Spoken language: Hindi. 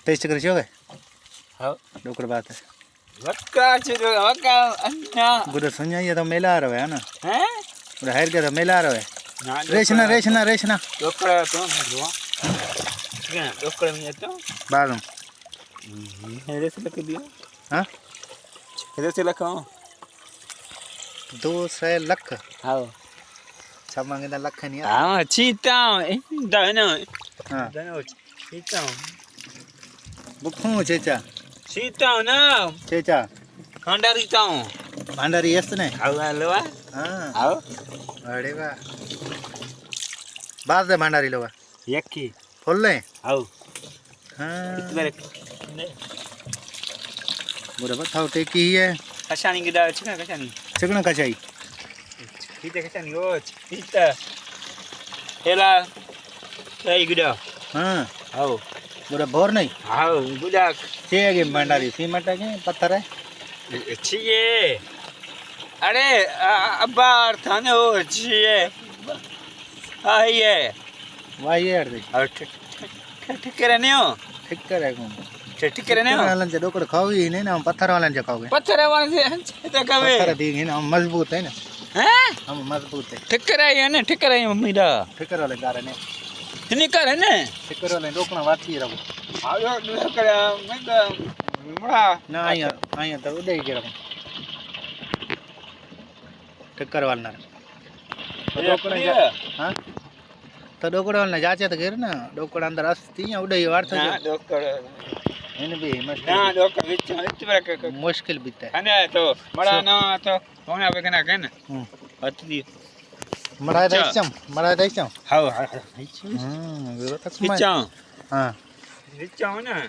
टेस्ट कर जो हाँ डोकर बात है वक्का चलो वक्का अन्ना गुड सुनिया ये तो मेला रहो है ना हैं गुड हेर के तो मेला रहो है ना रेशना डोकरा तो मरो क्या डोकरा में तो बालू हेरे से लग दिया हाँ हेरे से लगा 200 लाख हाँ सब मांगे ना लाख नहीं हाँ चीता दाना हाँ दाना चीता बुखू चेचा चीता ना चेचा खंडारी ताऊ भांडारी यस्त ने आओ लवा हाँ आओ अरे वाह बात दे भांडारी लोगा यक्की फुल ले आओ हाँ इतने बुरा बताओ टेकी ही है कशानी गिदा chicken कशानी chicken कचाई kita kacang ni kita hela saya gida हाँ आओ बुरा भोर नहीं आओ गुदा चे के भांडारी सीमेंट के पत्थर है छिए अरे अबार थाने हो छिए आइए वाह ये यार दे और ठीक करे नहीं हो ठीक करे कौन ठीक करे नहीं हो वालन से डोकर खाओगी नहीं ना हम पत्थर वालन से खाओगे पत्थर वाले से तो कवे पत्थर देंगे ना हम मजबूत है ना हैं हम मजबूत है ठीक करे है ना ठीक करे मम्मी दा ठिकर वाले गारे ने नहीं करे ना ठिकर वाले रोकना वाची रहो आओ करे मैं का बड़ा ना आया तो उधर ही गिरा ठिकर वाला हाँ तो डोकड़ा वाला जाचे तो गिर ना डोकड़ा अंदर अस्ती है उधर ही वार था ना डॉक्टर इन भी ना डॉक्टर विच मुश्किल बीते अने तो बड़ा ना तो कोने पे कना के ना अति मराय देख चम हाउ वे तो विचां हाँ विचां ना